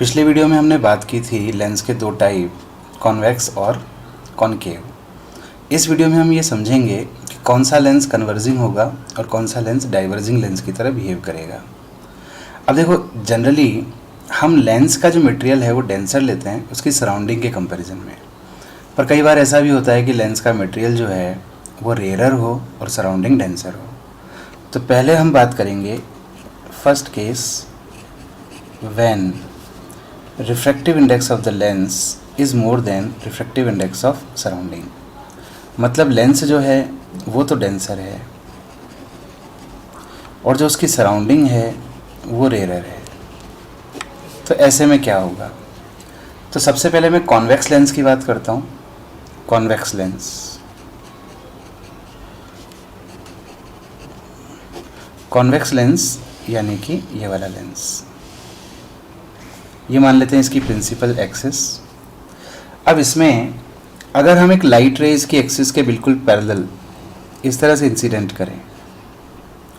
पिछले वीडियो में हमने बात की थी लेंस के दो टाइप, कॉन्वेक्स और कॉनकेव। इस वीडियो में हम ये समझेंगे कि कौन सा लेंस कन्वर्जिंग होगा और कौन सा लेंस डाइवर्जिंग लेंस की तरह बिहेव करेगा। अब देखो, जनरली हम लेंस का जो मटेरियल है वो डेंसर लेते हैं उसकी सराउंडिंग के कंपैरिजन में, पर कई बार ऐसा भी होता है कि लेंस का मटेरियल जो है वो रेयर हो और सराउंडिंग डेंसर हो। तो पहले हम बात करेंगे first case, when refractive index of the lens is more than refractive index of surrounding. मतलब लेंस जो है वो तो डेंसर है और जो उसकी सराउंडिंग है वो रेयर है। तो ऐसे में क्या होगा? तो सबसे पहले मैं कॉन्वेक्स लेंस की बात करता हूँ। कॉन्वेक्स लेंस, कॉन्वेक्स लेंस यानी कि ये वाला लेंस, ये मान लेते हैं इसकी प्रिंसिपल एक्सिस। अब इसमें अगर हम एक लाइट रेज की एक्सिस के बिल्कुल पैरेलल इस तरह से इंसिडेंट करें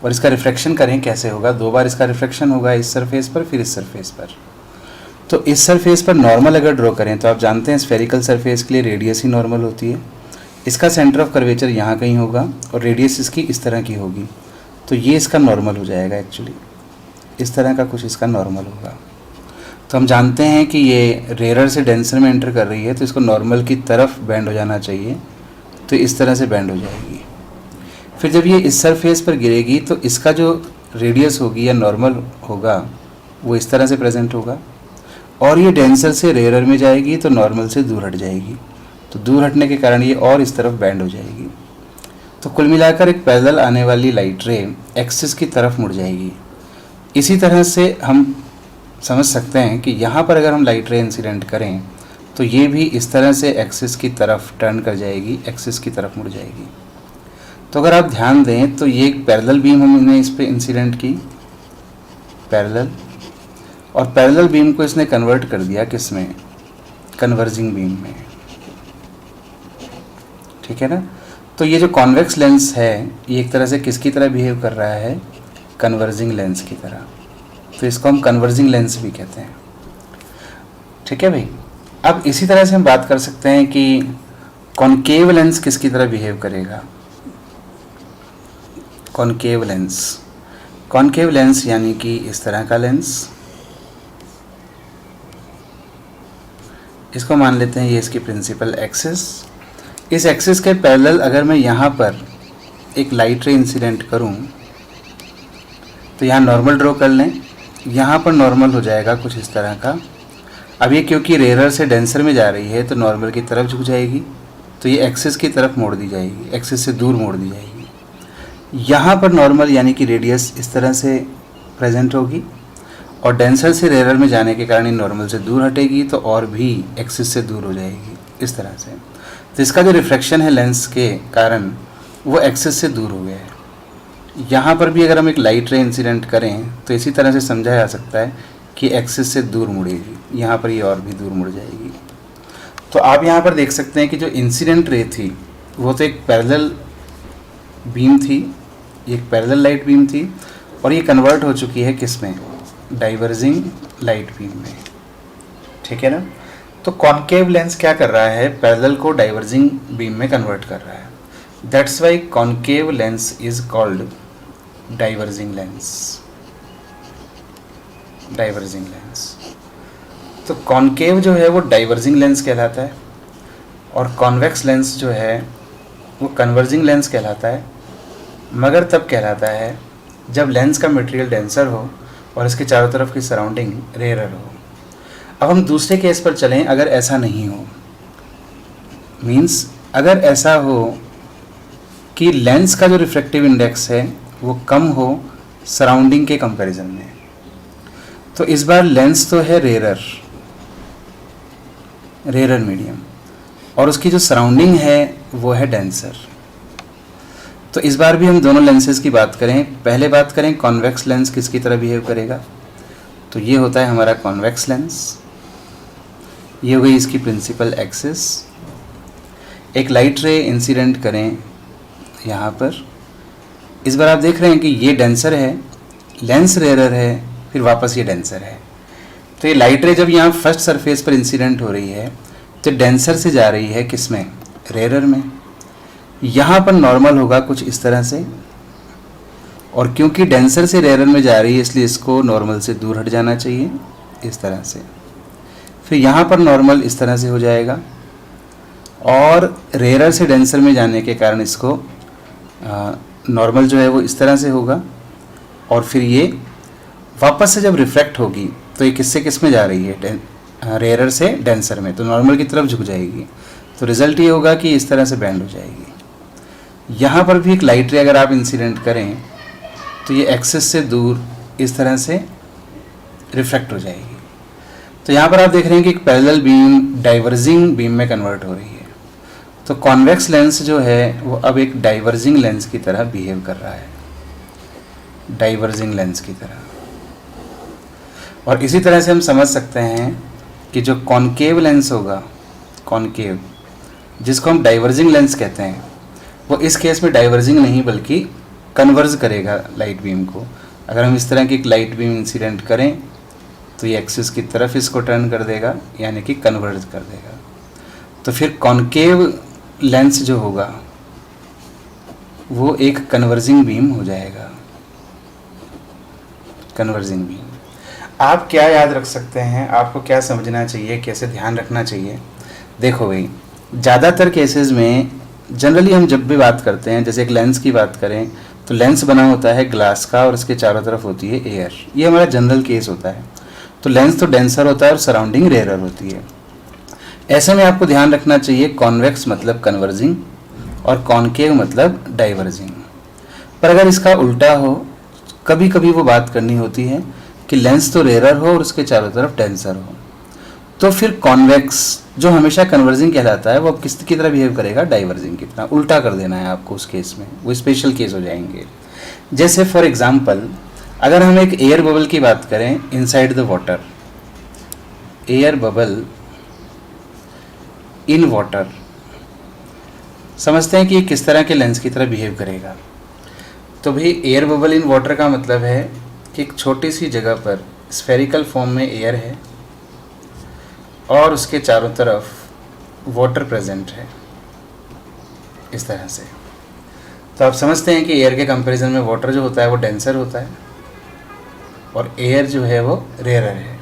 और इसका रिफ्रैक्शन करें, कैसे होगा? दो बार इसका रिफ्रैक्शन होगा, इस सरफेस पर फिर इस सरफेस पर। तो इस सरफेस पर नॉर्मल अगर ड्रॉ करें तो आप जानते हैं स्फेरिकल सरफेस के लिए रेडियस ही नॉर्मल होती है। इसका सेंटर ऑफ कर्वेचर यहाँ कहीं होगा और रेडियस इसकी इस तरह की होगी, तो ये इसका नॉर्मल हो जाएगा। एक्चुअली इस तरह का कुछ इसका नॉर्मल होगा। तो हम जानते हैं कि ये रेयर से डेंसर में एंटर कर रही है, तो इसको नॉर्मल की तरफ बैंड हो जाना चाहिए, तो इस तरह से बैंड हो जाएगी। फिर जब ये इस सरफेस पर गिरेगी तो इसका जो रेडियस होगी या नॉर्मल होगा वो इस तरह से प्रेजेंट होगा, और ये डेंसर से रेयर में जाएगी तो नॉर्मल से दूर हट जाएगी, तो दूर हटने के कारण ये और इस तरफ बैंड हो जाएगी। तो कुल मिलाकर एक पैरेलल आने वाली लाइट रे एक्सिस की तरफ मुड़ जाएगी। इसी तरह से हम समझ सकते हैं कि यहाँ पर अगर हम लाइट रे इंसिडेंट करें तो ये भी इस तरह से एक्सिस की तरफ टर्न कर जाएगी, एक्सिस की तरफ मुड़ जाएगी। तो अगर आप ध्यान दें तो ये एक पैरेलल बीम हमने इस पे इंसिडेंट की, पैरेलल, और पैरेलल बीम को इसने कन्वर्ट कर दिया किस में? कन्वर्जिंग बीम में। ठीक है ना? तो ये जो कॉन्वेक्स लेंस है ये एक तरह से किसकी तरह बिहेव कर रहा है? कन्वर्जिंग लेंस की तरह। तो इसको हम कन्वर्जिंग लेंस भी कहते हैं। ठीक है भाई। अब इसी तरह से हम बात कर सकते हैं कि कॉनकेव लेंस किसकी तरह बिहेव करेगा? कॉनकेव लेंस, कॉनकेव लेंस यानी कि इस तरह का लेंस, इसको मान लेते हैं ये इसकी प्रिंसिपल एक्सिस। इस एक्सिस के पैरेलल अगर मैं यहाँ पर एक लाइट रे इंसिडेंट करूँ तो यहाँ नॉर्मल ड्रॉ कर लें, यहाँ पर नॉर्मल हो जाएगा कुछ इस तरह का। अब ये क्योंकि रेयर से डेंसर में जा रही है तो नॉर्मल की तरफ झुक जाएगी, तो ये एक्सिस की तरफ मोड़ दी जाएगी, एक्सिस से दूर मोड़ दी जाएगी। यहाँ पर नॉर्मल यानी कि रेडियस इस तरह से प्रेजेंट होगी और डेंसर से रेयर में जाने के कारण ये नॉर्मल से दूर हटेगी तो और भी एक्सिस से दूर हो जाएगी इस तरह से। तो इसका जो रिफ्लेक्शन है लेंस के कारण वो एक्सिस से दूर हो गया है। यहाँ पर भी अगर हम एक लाइट रे इंसिडेंट करें तो इसी तरह से समझा जा सकता है कि एक्सिस से दूर मुड़ेगी, यहाँ पर ये और भी दूर मुड़ जाएगी। तो आप यहाँ पर देख सकते हैं कि जो इंसिडेंट रे थी वो तो एक पैरेलल बीम थी, एक पैरेलल लाइट बीम थी, और ये कन्वर्ट हो चुकी है किस में? डाइवर्जिंग लाइट बीम में। ठीक है ना? तो कॉनकेव लेंस क्या कर रहा है? पैरेलल को डाइवर्जिंग बीम में कन्वर्ट कर रहा है। That's why concave lens is called diverging lens. Diverging lens, तो कॉनकेव जो है वो डाइवर्जिंग लेंस कहलाता है और कॉन्वेक्स लेंस जो है वो कन्वर्जिंग लेंस कहलाता है, मगर तब कहलाता है जब लेंस का मटेरियल डेंसर हो और इसके चारों तरफ की सराउंडिंग रेयर हो। अब हम दूसरे केस पर चलें। अगर ऐसा नहीं हो, मीन्स अगर ऐसा हो कि लेंस का जो रिफ्रैक्टिव इंडेक्स है वो कम हो सराउंडिंग के कंपैरिजन में, तो इस बार लेंस तो है रेयर मीडियम और उसकी जो सराउंडिंग है वो है डेंसर। तो इस बार भी हम दोनों लेंसेज की बात करें। पहले बात करें कॉन्वेक्स लेंस किसकी तरह बिहेव करेगा, तो ये होता है हमारा कॉन्वेक्स लेंस। ये हो गई इसकी प्रिंसिपल एक्सिस। एक लाइट रे इंसिडेंट करें यहाँ पर, इस बार आप देख रहे हैं कि ये डेंसर है, लेंस रेयर है, फिर वापस ये डेंसर है। तो ये लाइट रे जब यहाँ फर्स्ट सरफेस पर इंसिडेंट हो रही है तो डेंसर से जा रही है किस में, रेयरर में। यहाँ पर नॉर्मल होगा कुछ इस तरह से, और क्योंकि डेंसर से रेयरर में जा रही है इसलिए इसको नॉर्मल से दूर हट जाना चाहिए इस तरह से। फिर यहाँ पर नॉर्मल इस तरह से हो जाएगा, और रेयरर से डेंसर में जाने के कारण इसको नॉर्मल जो है वो इस तरह से होगा, और फिर ये वापस से जब रिफ्रैक्ट होगी तो ये किससे किस में जा रही है, रेयरर से डेंसर में, तो नॉर्मल की तरफ झुक जाएगी। तो रिज़ल्ट ये होगा कि इस तरह से बैंड हो जाएगी। यहाँ पर भी एक लाइट रे अगर आप इंसिडेंट करें तो ये एक्सिस से दूर इस तरह से रिफ्रैक्ट हो जाएगी। तो यहाँ पर आप देख रहे हैं कि एक पैरेलल बीम डाइवर्जिंग बीम में कन्वर्ट हो रही है। तो कॉन्वेक्स लेंस जो है वो अब एक डाइवर्जिंग लेंस की तरह बिहेव कर रहा है, डाइवर्जिंग लेंस की तरह। और इसी तरह से हम समझ सकते हैं कि जो कॉनकेव लेंस होगा, कॉनकेव जिसको हम डाइवर्जिंग लेंस कहते हैं, वो इस केस में डाइवर्जिंग नहीं बल्कि कन्वर्ज करेगा लाइट बीम को। अगर हम इस तरह की एक लाइट बीम इंसिडेंट करें तो ये एक्सिस की तरफ इसको टर्न कर देगा, यानी कि कन्वर्ज कर देगा। तो फिर कॉनकेव लेंस जो होगा वो एक कन्वर्जिंग बीम हो जाएगा, कन्वर्जिंग बीम। आप क्या याद रख सकते हैं, आपको क्या समझना चाहिए, कैसे ध्यान रखना चाहिए? देखो भाई, ज़्यादातर केसेस में जनरली हम जब भी बात करते हैं, जैसे एक लेंस की बात करें तो लेंस बना होता है ग्लास का और उसके चारों तरफ होती है एयर, ये हमारा जनरल केस होता है। तो लेंस तो डेंसर होता है और सराउंडिंग रेयरर होती है। ऐसे में आपको ध्यान रखना चाहिए कॉन्वेक्स मतलब कन्वर्जिंग और कॉनकेव मतलब डाइवर्जिंग। पर अगर इसका उल्टा हो, कभी कभी वो बात करनी होती है कि लेंस तो रेयरर हो और उसके चारों तरफ डेंसर हो, तो फिर कॉन्वेक्स जो हमेशा कन्वर्जिंग कहलाता है वो अब किस की तरह बिहेव करेगा, डाइवर्जिंग की तरह। उल्टा कर देना है आपको उस केस में, वो स्पेशल केस हो जाएंगे। जैसे फॉर एग्जांपल अगर हम एक एयर बबल की बात करें inside the water, air bubble in water, समझते हैं कि ये किस तरह के लेंस की तरह बिहेव करेगा। तो भाई एयर बबल इन वाटर का मतलब है कि एक छोटी सी जगह पर स्फेरिकल फॉर्म में एयर है और उसके चारों तरफ वाटर प्रेजेंट है इस तरह से। तो आप समझते हैं कि एयर के कंपैरिजन में वाटर जो होता है वो डेंसर होता है और एयर जो है वो रेयरर है।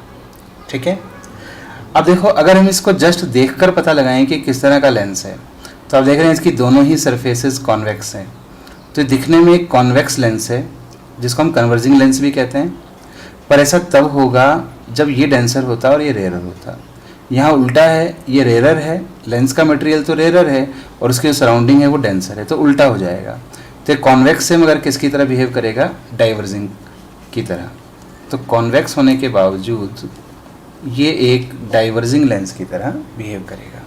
ठीक है, अब देखो अगर हम इसको जस्ट देखकर पता लगाएं कि किस तरह का लेंस है, तो आप देख रहे हैं इसकी दोनों ही सरफेसेस कॉन्वेक्स हैं। तो दिखने में एक कॉन्वेक्स लेंस है जिसको हम कन्वर्जिंग लेंस भी कहते हैं, पर ऐसा तब होगा जब ये डेंसर होता और ये रेयरर होता। यहाँ उल्टा है, ये रेयरर है, लेंस का मटेरियल तो रेयरर है और उसके जो सराउंडिंग है वो डेंसर है, तो उल्टा हो जाएगा। तो कॉन्वेक्स से मगर किसकी तरह बिहेव करेगा, डाइवर्जिंग की तरह। तो कॉन्वेक्स होने के बावजूद ये एक डाइवर्जिंग लेंस की तरह बिहेव करेगा।